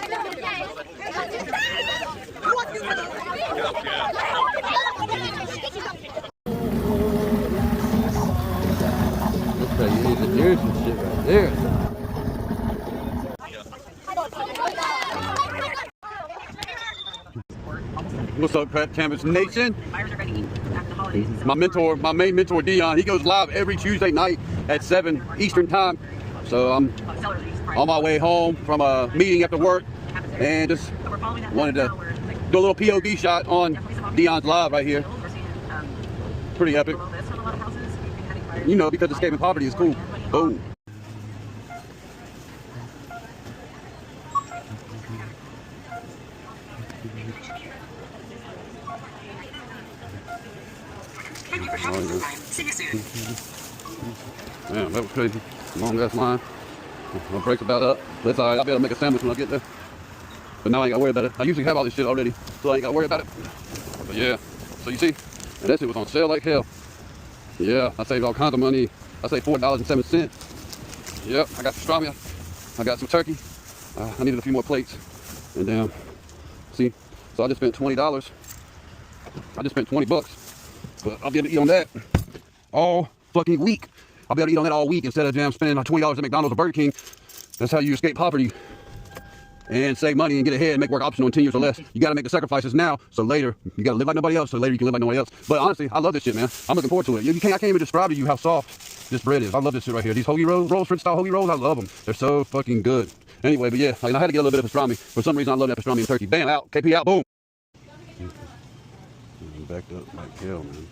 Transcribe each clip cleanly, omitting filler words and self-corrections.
Okay, you need to do some shit right there. What's up, Crap Canvas Nation? My main mentor, Dion, he goes live every Tuesday night at 7 Eastern Time. So I'm on my way home from a meeting after work and just wanted to do a little POV shot on Dion's live right here. Pretty epic. You know, because escaping poverty is cool. Boom. Damn, that was crazy. Long ass line. My brakes about up. That's alright, I'll be able to make a sandwich when I get there. But now I ain't gotta worry about it. I usually have all this shit already, so I ain't gotta worry about it. But yeah, so you see, and that shit was on sale like hell. Yeah, I saved all kinds of money. I saved $4.07. Yep, I got pastrami. I got some turkey. I needed a few more plates. And damn, see, so I just spent $20. I just spent 20 bucks. But I'll be able to eat on that all fucking week. I'll be able to eat on that all week instead of spending $20 at McDonald's or Burger King. That's how you escape poverty and save money and get ahead and make work optional in 10 years or less. You got to make the sacrifices now, so later you got to live like nobody else, so later you can live like nobody else. But honestly, I love this shit, man. I'm looking forward to it. I can't even describe to you how soft this bread is. I love this shit right here. These hoagie rolls, French style hoagie rolls, I love them. They're so fucking good. Anyway, but yeah, I had to get a little bit of pastrami. For some reason, I love that pastrami and turkey. Bam, out. KP out. Boom. Backed up like hell, man.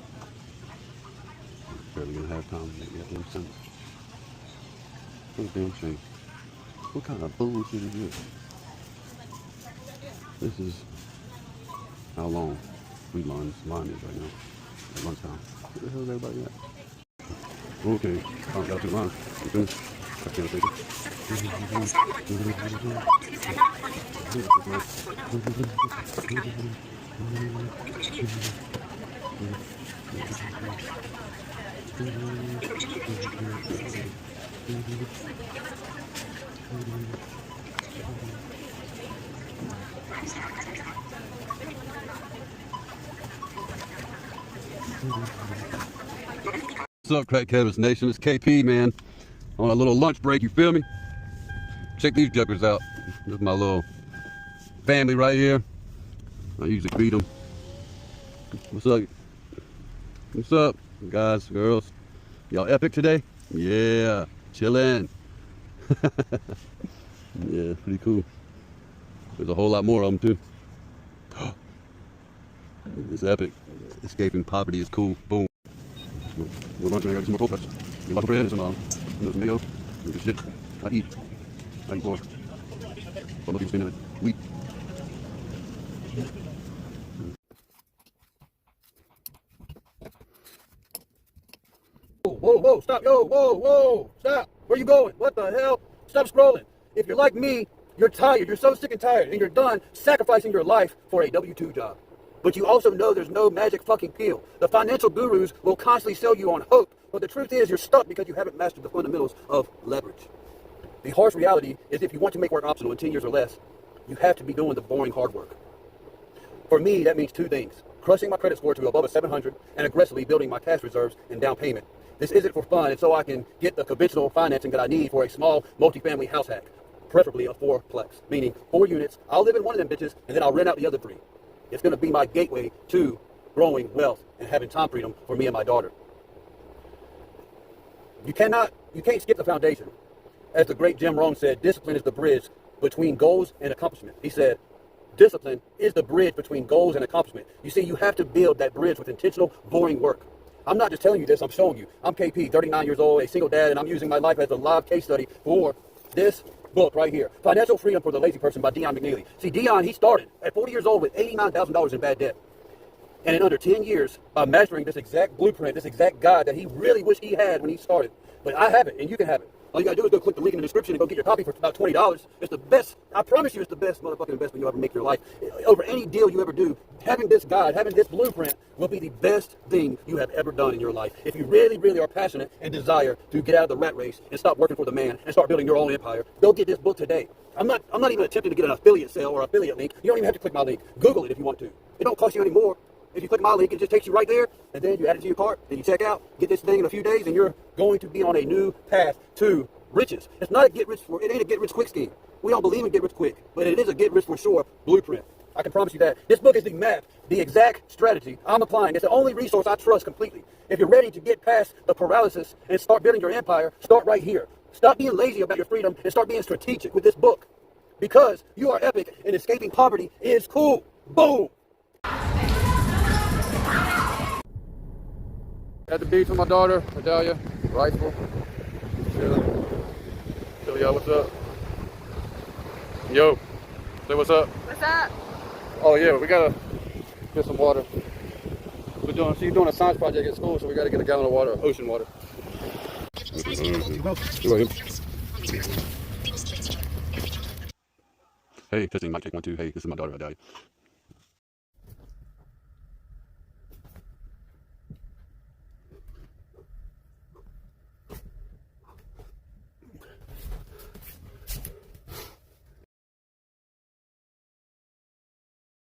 Barely gonna have time to make that damn sense. What damn shame. What kind of bullshit is this? This is how long line is right now. At lunchtime. Where the hell is everybody at? Okay, I got 2 lines. You finished? I can't take What's up, Crack Canvas Nation? It's KP, man. On a little lunch break, you feel me? Check these jokers out. This is my little family right here. I usually feed them. What's up? What's up, guys, girls? Y'all epic today? Yeah, chillin'. Yeah, pretty cool. There's a whole lot more of them too. It's epic. Escaping poverty is cool. Boom. We're lunch, I got some more cold cuts. You like bread, some mayo, some shit. I eat more. I'm looking for it. Wheat. Whoa, stop, whoa, stop. Where you going? What the hell? Stop scrolling. If you're like me, you're tired. You're so sick and tired, and you're done sacrificing your life for a W-2 job. But you also know there's no magic fucking pill. The financial gurus will constantly sell you on hope, but the truth is you're stuck because you haven't mastered the fundamentals of leverage. The harsh reality is if you want to make work optional in 10 years or less, you have to be doing the boring hard work. For me, that means 2 things. Crushing my credit score to above a 700 and aggressively building my cash reserves and down payment. This isn't for fun, it's so I can get the conventional financing that I need for a small multifamily house hack, preferably a 4-plex, meaning 4 units. I'll live in one of them bitches and then I'll rent out the other 3. It's going to be my gateway to growing wealth and having time freedom for me and my daughter. You can't skip the foundation. As the great Jim Rohn said, discipline is the bridge between goals and accomplishment. He said, discipline is the bridge between goals and accomplishment. You see, you have to build that bridge with intentional, boring work. I'm not just telling you this, I'm showing you. I'm KP, 39 years old, a single dad, and I'm using my life as a live case study for this book right here, Financial Freedom for the Lazy Person by Dion McNeely. See, Dion, he started at 40 years old with $89,000 in bad debt. And in under 10 years, by mastering this exact blueprint, this exact guide that he really wished he had when he started. But I have it, and you can have it. All you gotta do is go click the link in the description and go get your copy for about $20. It's the best. I promise you, it's the best motherfucking investment you'll ever make in your life. Over any deal you ever do, having this guide, having this blueprint will be the best thing you have ever done in your life. If you really, really are passionate and desire to get out of the rat race and stop working for the man and start building your own empire, go get this book today. I'm not even attempting to get an affiliate sale or affiliate link. You don't even have to click my link. Google it if you want to. It don't cost you any more. If you click my link, it just takes you right there, and then you add it to your cart, then you check out, get this thing in a few days, and you're going to be on a new path to riches. It ain't a get rich quick scheme. We don't believe in get rich quick, but it is a get rich for sure blueprint. I can promise you that. This book is the map, the exact strategy I'm applying. It's the only resource I trust completely. If you're ready to get past the paralysis and start building your empire, start right here. Stop being lazy about your freedom and start being strategic with this book. Because you are epic and escaping poverty is cool. Boom! At the beach with my daughter, Adalia, Riceful. Chilling. Yo, what's up? Yo, say what's up. What's up? Oh yeah, we gotta get some water. She's doing a science project at school, so we gotta get a gallon of water, ocean water. Hey, testing, mic check 1, 2. Hey, this is my daughter, Adalia.